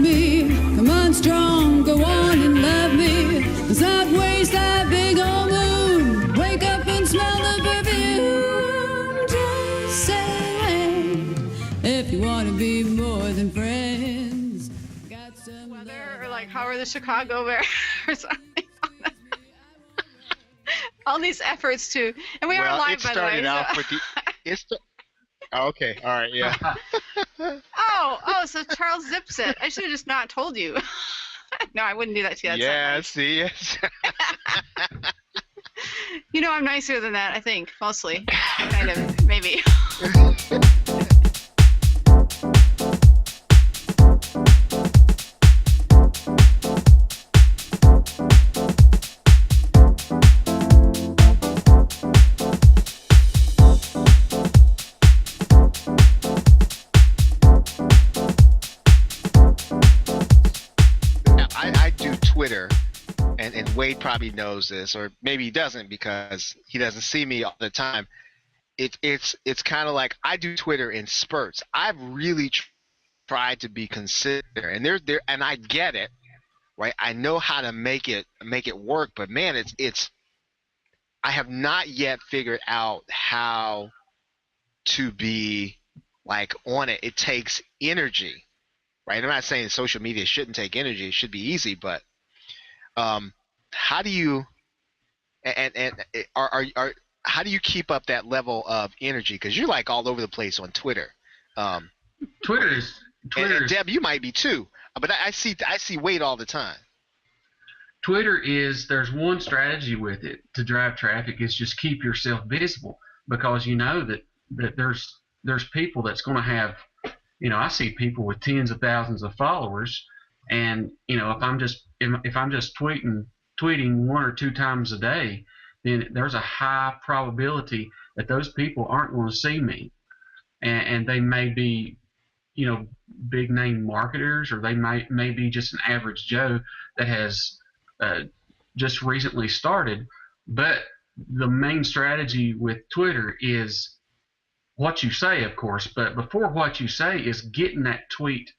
me. Come on strong, go on and love me. Let's not waste that big old moon. Wake up and smell the perfume. Just say if you want to be more than friends. Got some weather, or like how are the Chicago Bears or something. All these efforts to, and we are live, by the way. It started out with the. Oh, okay, all right, yeah. oh, so Charles zips it. I should have just not told you. No, I wouldn't do that to you. That's yeah, nice. See, yes. You know, I'm nicer than that, I think, mostly. Kind of, maybe. Twitter, and Wade probably knows this, or maybe he doesn't because he doesn't see me all the time. It's kind of like I do Twitter in spurts. I've really tried to be consistent, and and I get it, right? I know how to make it work, but man, it's I have not yet figured out how to be like on it. It takes energy, right? I'm not saying social media shouldn't take energy. It should be easy, but how do you how do you keep up that level of energy? Because you're like all over the place on Twitter. Twitter is. And Deb, you might be too, but I see Wade all the time. Twitter is, there's one strategy with it to drive traffic, is just keep yourself visible, because you know that there's people that's going to have, you know, I see people with tens of thousands of followers. And you know, if I'm just tweeting one or two times a day, then there's a high probability that those people aren't going to see me, and they may be, you know, big name marketers, or they may be just an average Joe that has just recently started. But the main strategy with Twitter is what you say, of course, but before what you say is getting that tweet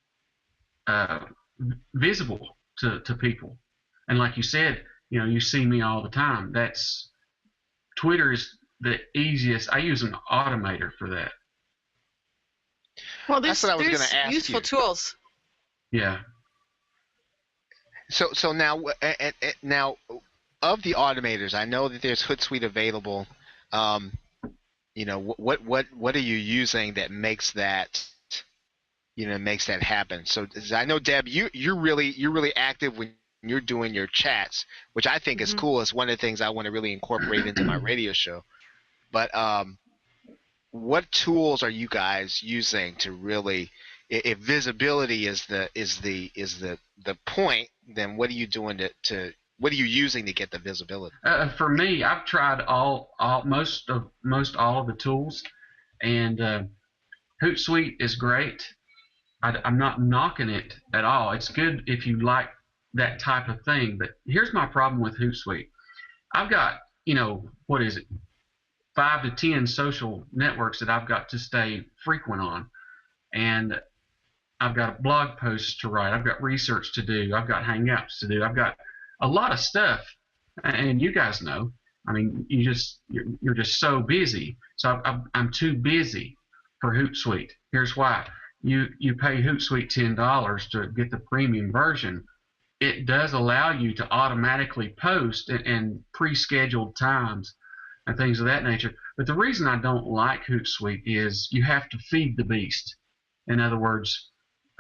visible to people. And like you said, you know, you see me all the time. Twitter is the easiest. I use an automator for that. Well, that's what I was going to ask you. Useful tools. Yeah. So now of the automators, I know that there's Hootsuite available. You know, what are you using that makes that? You know, makes that happen. So I know, Deb, you're really active when you're doing your chats, which I think is cool. It's one of the things I want to really incorporate into my radio show. But what tools are you guys using to really, if visibility is the point, then what are you doing what are you using to get the visibility? For me, I've tried most all of the tools, and Hootsuite is great. I'm not knocking it at all. It's good if you like that type of thing. But here's my problem with Hootsuite. I've got, you know, 5 to 10 social networks that I've got to stay frequent on. And I've got blog posts to write. I've got research to do. I've got Hangouts to do. I've got a lot of stuff. And you guys know, I mean, you're just so busy. So I'm too busy for Hootsuite. Here's why. You pay Hootsuite $10 to get the premium version. It does allow you to automatically post and pre-scheduled times and things of that nature. But the reason I don't like Hootsuite is you have to feed the beast. In other words,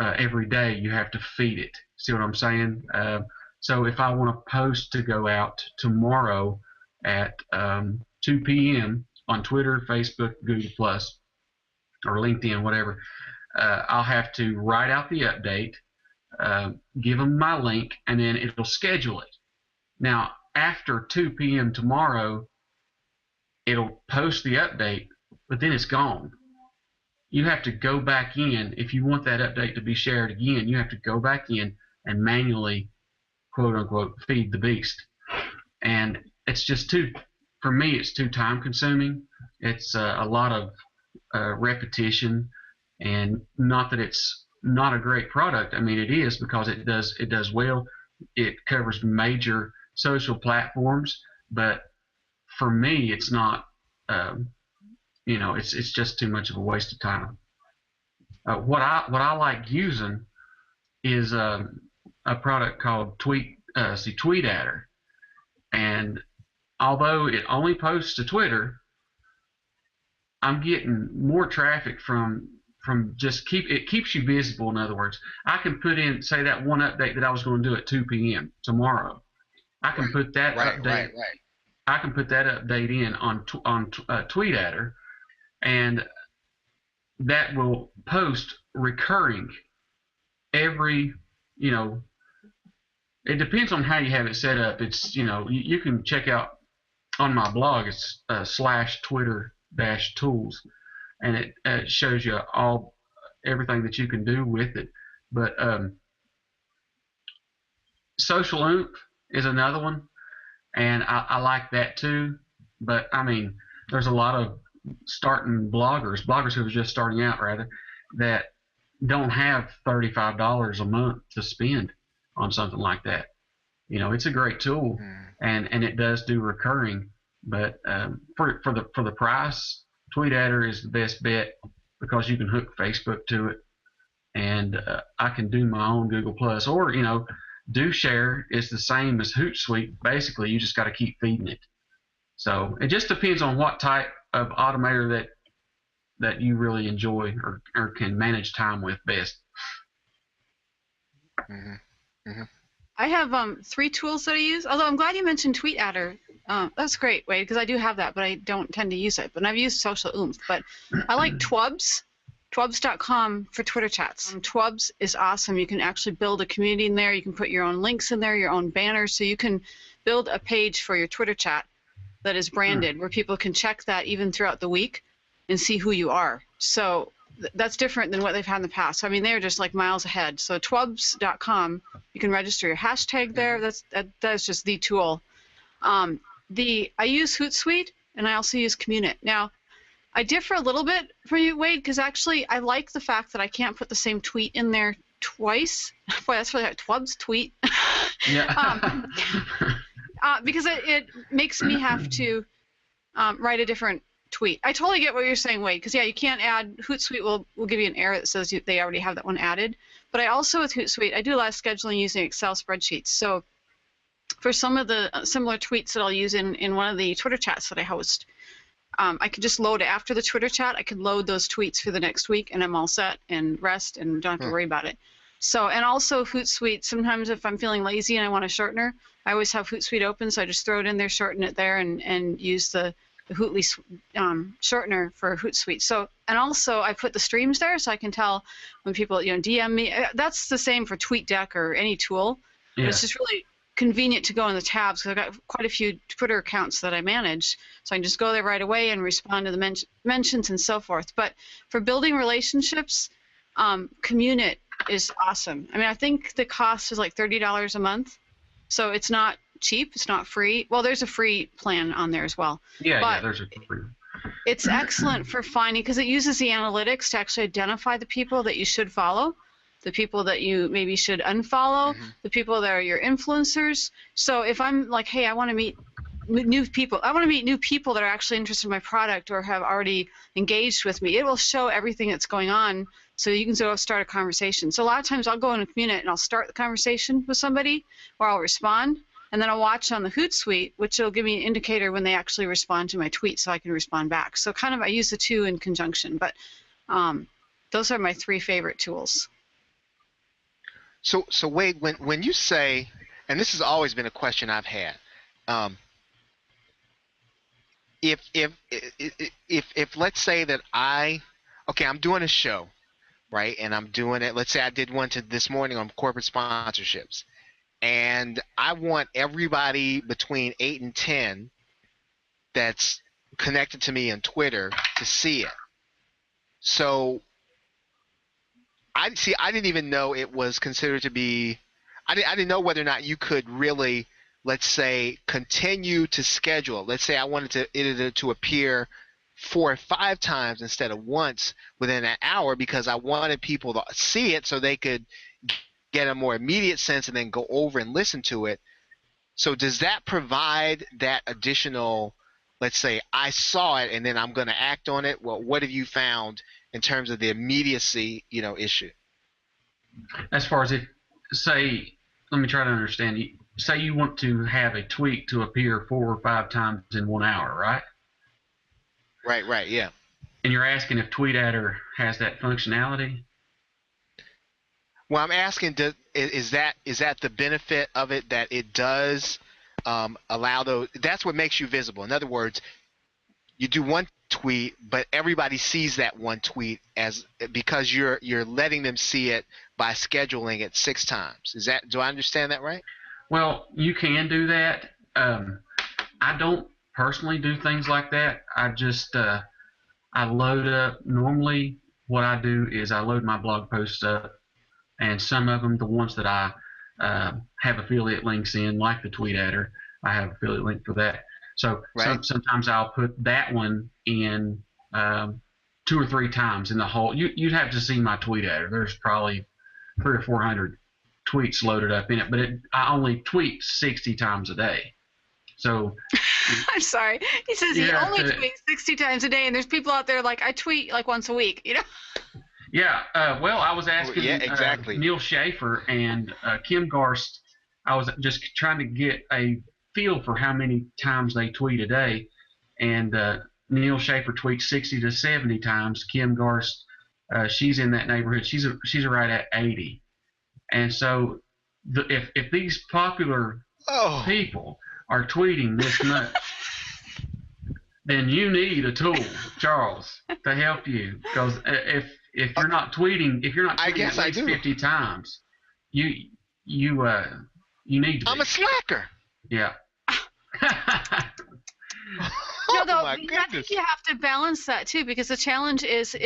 every day you have to feed it. See what I'm saying? So if I want a post to go out tomorrow at 2 p.m. on Twitter, Facebook, Google+, or LinkedIn, whatever, I'll have to write out the update, give them my link, and then it'll schedule it. Now, after 2 p.m. tomorrow, it'll post the update, but then it's gone. You have to go back in. If you want that update to be shared again, you have to go back in and manually, quote unquote, feed the beast. And it's just for me, it's too time consuming. It's a lot of repetition. And not that it's not a great product. I mean, it is, because it does well. It covers major social platforms, but for me, it's not. It's just too much of a waste of time. What I like using is a product called TweetAdder, and although it only posts to Twitter, I'm getting more traffic from just it keeps you visible. In other words, I can put in, say, that one update that I was going to do at 2 p.m. tomorrow. I can put that update. Right. I can put that update in on TweetAdder, and that will post recurring every. It depends on how you have it set up. It's you can check out on my blog. It's /Twitter-tools, and it shows you everything that you can do with it. But Social Oomph is another one, and I like that too. But I mean, there's a lot of bloggers who are just starting out, rather, that don't have $35 a month to spend on something like that. It's a great tool, and it does do recurring. But for the price, TweetAdder is the best bet, because you can hook Facebook to it, and I can do my own Google Plus, or Do Share is the same as Hootsuite. Basically, you just got to keep feeding it. So it just depends on what type of automator that you really enjoy or can manage time with best. I have 3 tools that I use. Although I'm glad you mentioned TweetAdder. That's great, Wade, because I do have that, but I don't tend to use it. But I've used Social Oomph. But I like Twubs, Twubs.com for Twitter chats. Twubs is awesome. You can actually build a community in there. You can put your own links in there, your own banners. So you can build a page for your Twitter chat that is branded, where people can check that even throughout the week and see who you are. So that's different than what they've had in the past. So, I mean, they're just like miles ahead. So Twubs.com, you can register your hashtag there. That's just the tool. I use Hootsuite, and I also use Communit. Now, I differ a little bit from you, Wade, because actually I like the fact that I can't put the same tweet in there twice. Boy, that's really like Twubs tweet. Yeah. Because it makes me have to write a different tweet. I totally get what you're saying, Wade, because, yeah, you can't add. Hootsuite will give you an error that says they already have that one added. But I also, with Hootsuite, I do a lot of scheduling using Excel spreadsheets. So for some of the similar tweets that I'll use in one of the Twitter chats that I host, I can just load after the Twitter chat. I can load those tweets for the next week, and I'm all set and rest and don't have to worry about it. So, and also Hootsuite, sometimes if I'm feeling lazy and I want a shortener, I always have Hootsuite open, so I just throw it in there, shorten it there, and use the Hootly shortener for Hootsuite. So, and also I put the streams there, so I can tell when people DM me. That's the same for TweetDeck or any tool. Yeah. But it's just really convenient to go in the tabs, because I've got quite a few Twitter accounts that I manage, so I can just go there right away and respond to the mentions and so forth. But for building relationships, Communit is awesome. I mean, I think the cost is like $30 a month, so it's not cheap. It's not free. Well, there's a free plan on there as well. Yeah, there's a free. It's excellent for finding, because it uses the analytics to actually identify the people that you should follow, the people that you maybe should unfollow, the people that are your influencers. So if I'm like, hey, I want to meet new people. I want to meet new people that are actually interested in my product or have already engaged with me. It will show everything that's going on, so you can sort of start a conversation. So a lot of times I'll go in a Communit and I'll start the conversation with somebody, or I'll respond, and then I'll watch on the Hootsuite, which will give me an indicator when they actually respond to my tweet, so I can respond back. So kind of I use the two in conjunction, but those are my 3 favorite tools. So Wade, when you say, and this has always been a question I've had, if let's say that I'm doing a show, right, and I'm doing it, let's say I did one this morning on corporate sponsorships, and I want everybody between 8 and 10 that's connected to me on Twitter to see it. So I didn't even know it was considered to be. I didn't know whether or not you could really, let's say, continue to schedule. Let's say I wanted it to appear 4 or 5 times instead of once within an hour because I wanted people to see it so they could get a more immediate sense and then go over and listen to it. So does that provide that additional, let's say I saw it and then I'm going to act on it? Well, what have you found in terms of the immediacy, issue? As far as it, say, let me try to understand. Say you want to have a tweet to appear 4 or 5 times in 1 hour, right? Right, yeah. And you're asking if TweetAdder has that functionality? Well, I'm asking, is that the benefit of it, that it does allow those? That's what makes you visible. In other words, you do one tweet, but everybody sees that one tweet because you're letting them see it by scheduling it 6 times. Do I understand that right? Well, you can do that. I don't personally do things like that. I just I load up. Normally, what I do is I load my blog posts up. And some of them, the ones that I have affiliate links in, like the TweetAdder, I have affiliate link for that. So sometimes I'll put that one in 2 or 3 times in the whole. You'd have to see my TweetAdder. There's probably 300 or 400 tweets loaded up in it, but I only tweet 60 times a day. So I'm sorry. He says he only tweets 60 times a day, and there's people out there like I tweet like once a week. Yeah, well, I was asking exactly. Neil Schaefer and Kim Garst. I was just trying to get a feel for how many times they tweet a day, and Neil Schaefer tweets 60 to 70 times. Kim Garst, she's in that neighborhood. She's right at 80, and so if these popular people are tweeting this much, then you need a tool, Charles, to help you, because if you're not tweeting I guess at least 50 times, you need to be. I'm a slacker. Yeah. I think you have to balance that too, because the challenge is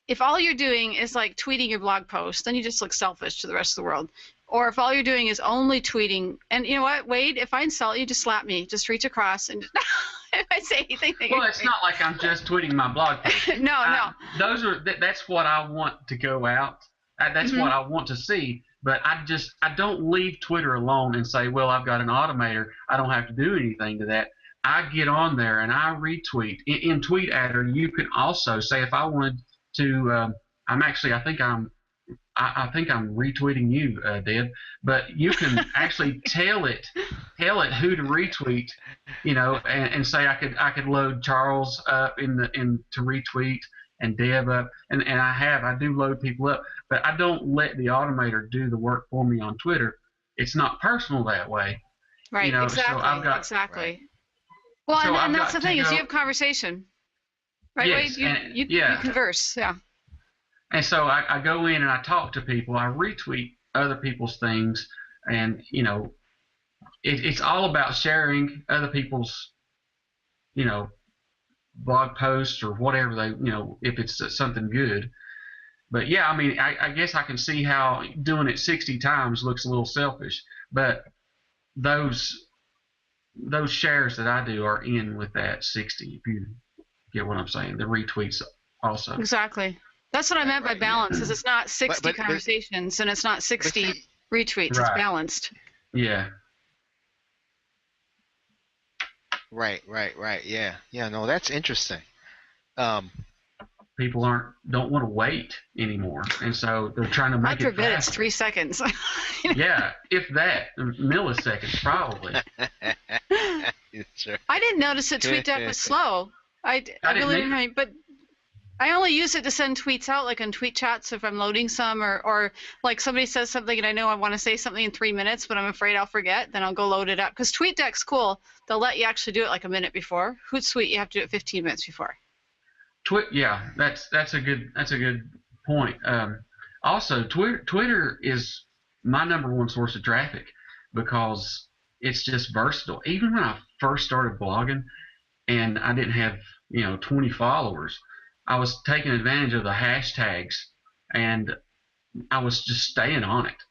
if all you're doing is like tweeting your blog post, then you just look selfish to the rest of the world. Or if all you're doing is only tweeting, and you know what, Wade, if I insult you, just slap me, just reach across and if I say anything. Well, it's not like I'm just tweeting my blog post. No. That's what I want to go out. That's what I want to see. But I don't leave Twitter alone and say, well, I've got an automator, I don't have to do anything to that. I get on there and I retweet. In TweetAdder, you can also say, if I wanted to, I think I'm retweeting you, Deb. But you can actually tell it who to retweet, and say I could load Charles up to retweet and Deb up, and I do load people up, but I don't let the automator do the work for me on Twitter. It's not personal that way. Right. Exactly. So exactly. Right. Well, so and that's the thing is you have conversation, right? Yes, Wade? You converse, yeah. And so I go in and I talk to people. I retweet other people's things, and it's all about sharing other people's, blog posts or whatever they, if it's something good. But yeah, I mean, I guess I can see how doing it 60 times looks a little selfish, but those shares that I do are in with that 60. If you get what I'm saying, the retweets also. Exactly. That's what I meant by balance. Is it's not 60 conversations and it's not 60 retweets. It's balanced. Yeah. Right. Yeah. No, that's interesting. People don't want to wait anymore, and so they're trying to make it faster. It's 3 seconds. Yeah, if that, milliseconds probably. Sure. I didn't notice that TweetDeck was slow. I really didn't, but I only use it to send tweets out, like on tweet chats if I'm loading some, or like somebody says something and I know I want to say something in 3 minutes, but I'm afraid I'll forget. Then I'll go load it up. Because TweetDeck's cool. They'll let you actually do it like a minute before. Hootsuite, you have to do it 15 minutes before. Yeah, that's a good point. Also, Twitter is my #1 source of traffic because it's just versatile. Even when I first started blogging and I didn't have 20 followers, I was taking advantage of the hashtags and I was just staying on it.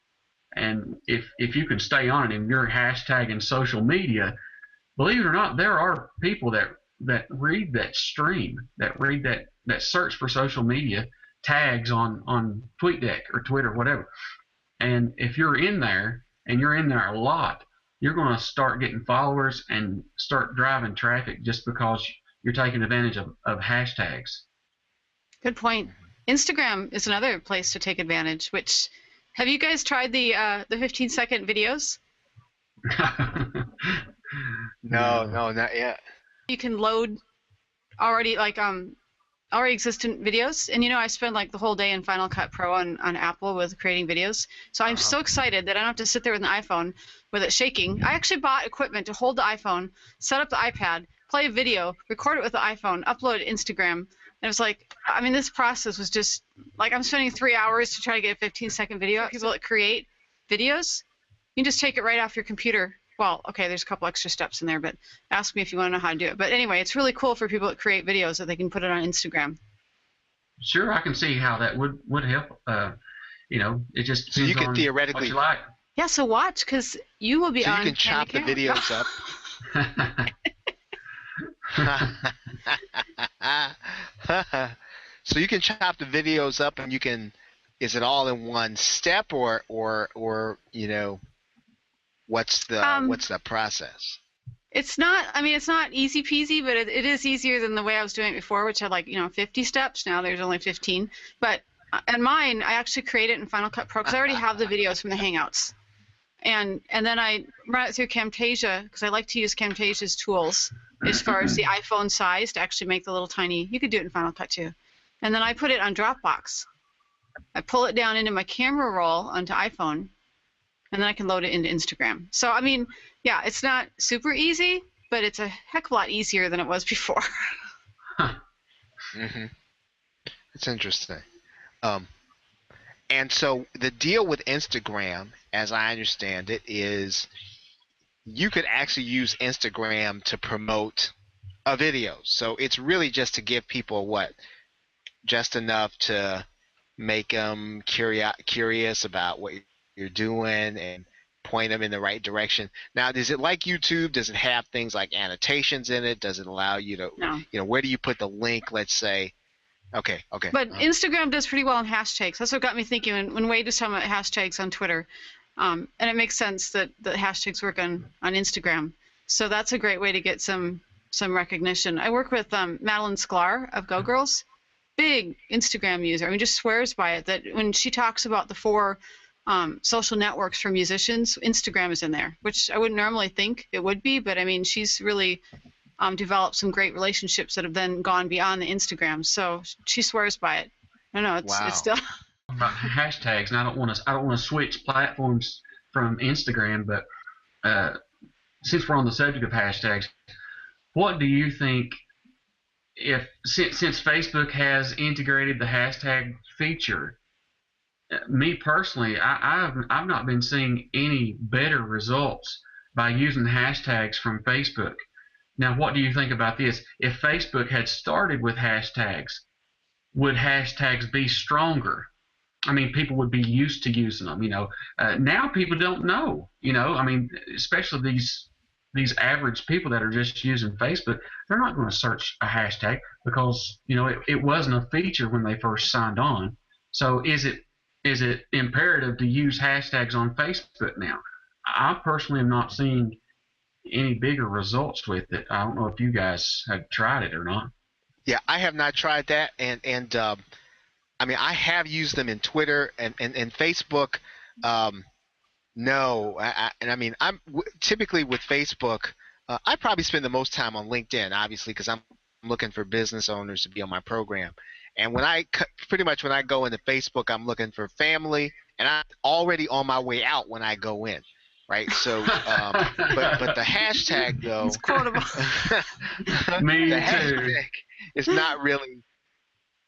And if you can stay on it and you're hashtagging social media, believe it or not, there are people that read that stream, that search for social media tags on TweetDeck or Twitter, whatever. And if you're in there and you're in there a lot, you're going to start getting followers and start driving traffic just because you're taking advantage of hashtags. Good point. Instagram is another place to take advantage. Which, have you guys tried the 15-second videos? No, not yet. You can load already existent videos, and I spend like the whole day in Final Cut Pro on Apple with creating videos. So I'm so excited that I don't have to sit there with an iPhone with it shaking. I actually bought equipment to hold the iPhone, set up the iPad, play a video, record it with the iPhone, upload it to Instagram. And it was like, I mean, this process was just like, I'm spending 3 hours to try to get a 15-second video. People that create videos, you can just take it right off your computer. Well, okay, there's a couple extra steps in there, but ask me if you want to know how to do it. But anyway, it's really cool for people that create videos that they can put it on Instagram. Sure, I can see how that would help. It just depends so you could on theoretically what you like. Yeah, so watch, because you will be so on. You can chop the videos up. So you can chop the videos up, and you can. Is it all in one step, or what's the process? It's not. I mean, it's not easy peasy, but it is easier than the way I was doing it before, which had 50 steps. Now there's only 15. But and mine, I actually create it in Final Cut Pro because I already have the videos from the Hangouts, and then I run it through Camtasia because I like to use Camtasia's tools as far as the iPhone size to actually make the little tiny. You could do it in Final Cut too, and then I put it on Dropbox. I pull it down into my camera roll onto iPhone, and then I can load it into Instagram. So I mean, yeah, it's not super easy, but it's a heck of a lot easier than it was before. Mm-hmm. It's interesting. And so the deal with Instagram, as I understand it, is you could actually use Instagram to promote a video. So it's really just to give people just enough to make them curious about what you're doing and point them in the right direction. Now, is it like YouTube? Does it have things like annotations in it? Does it allow you to, No. Where do you put the link? Let's say. Okay. But Instagram does pretty well in hashtags. That's what got me thinking when Wade was talking about hashtags on Twitter. And it makes sense that the hashtags work on Instagram. So that's a great way to get some recognition. I work with Madeline Sklar of Go Girls, big Instagram user. I mean, just swears by it, that when she talks about the 4 social networks for musicians, Instagram is in there, which I wouldn't normally think it would be, but I mean, she's really developed some great relationships that have then gone beyond the Instagram. So she swears by it. I know it's still about hashtags, and I don't want to switch platforms from Instagram, but since we're on the subject of hashtags, what do you think since Facebook has integrated the hashtag feature? Me personally, I've not been seeing any better results by using hashtags from Facebook. Now, what do you think about this? If Facebook had started with hashtags, would hashtags be stronger? I mean, people would be used to using them. Now people don't know. I mean, especially these average people that are just using Facebook, they're not going to search a hashtag because it wasn't a feature when they first signed on. So is it imperative to use hashtags on Facebook now? I personally am not seeing any bigger results with it. I don't know if you guys have tried it or not. Yeah, I have not tried that, and I mean, I have used them in Twitter and Facebook. No, I mean, I'm typically with Facebook. I probably spend the most time on LinkedIn, obviously, because I'm looking for business owners to be on my program. And when I go into Facebook, I'm looking for family, and I'm already on my way out when I go in. Right, so, but the hashtag though, it's quotable. Me the too. hashtag is not really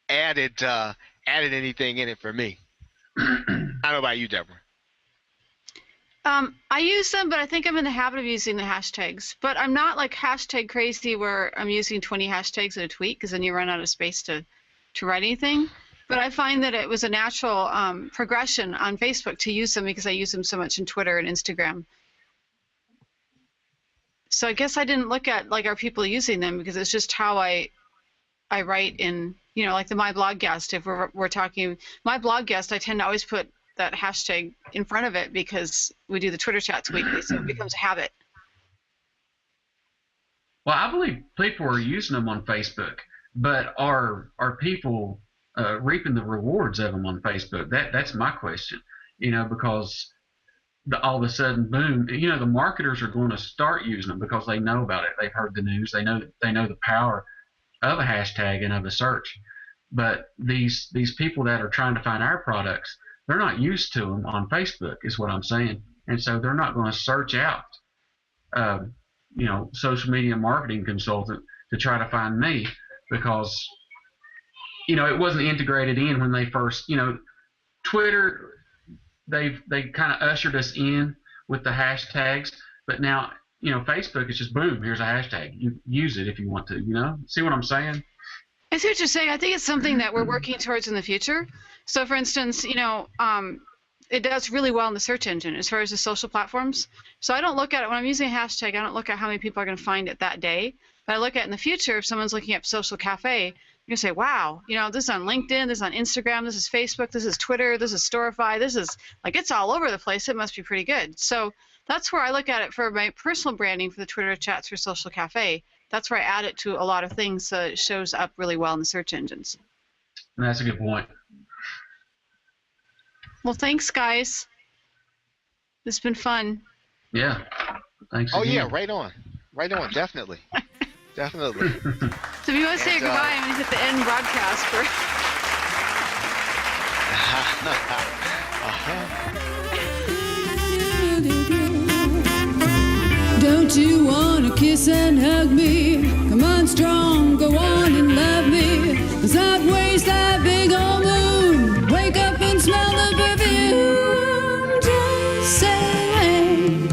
added anything in it for me. I don't know about you, Deborah. I use them, but I think I'm in the habit of using the hashtags. But I'm not like hashtag crazy where I'm using 20 hashtags in a tweet, because then you run out of space to write anything. But I find that it was a natural progression on Facebook to use them because I use them so much in Twitter and Instagram. So I guess I didn't look at like, are people using them, because it's just how I write in, like the My Blog Guest. If we're talking My Blog Guest, I tend to always put that hashtag in front of it because we do the Twitter chats weekly, so it becomes a habit. Well, I believe people are using them on Facebook, but are people reaping the rewards of them on Facebook? That's my question. Because all of a sudden, boom! The marketers are going to start using them because they know about it. They've heard the news. They know the power of a hashtag and of a search. But these people that are trying to find our products, they're not used to them on Facebook, is what I'm saying. And so they're not going to search out, social media marketing consultant to try to find me because, it wasn't integrated in when they first, Twitter, they kind of ushered us in with the hashtags, but now, Facebook is just boom, here's a hashtag. You use it if you want to, See what I'm saying? I see what you're saying. I think it's something that we're working towards in the future. So, for instance, it does really well in the search engine as far as the social platforms. So I don't look at it when I'm using a hashtag. I don't look at how many people are going to find it that day. But I look at in the future, if someone's looking up Social Cafe, you say, wow, this is on LinkedIn, this is on Instagram, this is Facebook, this is Twitter, this is Storify, this is it's all over the place. It must be pretty good. So that's where I look at it for my personal branding for the Twitter chats for Social Cafe. That's where I add it to a lot of things so it shows up really well in the search engines. That's a good point. Well, thanks, guys. This has been fun. Yeah. Thanks. Oh, again. yeah, right on. Right on, definitely. Definitely. So if you want to say goodbye, I'm going to hit the end broadcast for... Don't you want to kiss and hug me? Come on, strong, go on and love me. Let's not waste that big old moon. Wake up and smell the perfume. Just say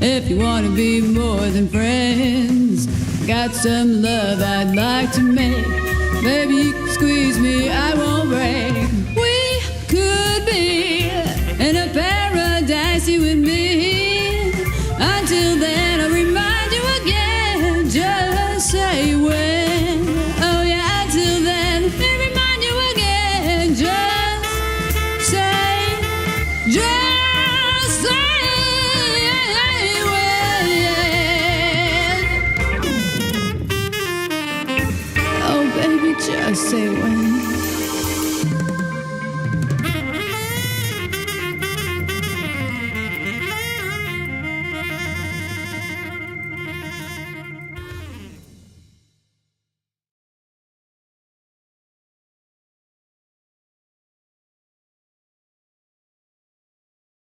if you want to be more than friends. Got some love I'd like to make. Maybe you can squeeze me, I won't break. We could be in a paradise, you and me. Until then.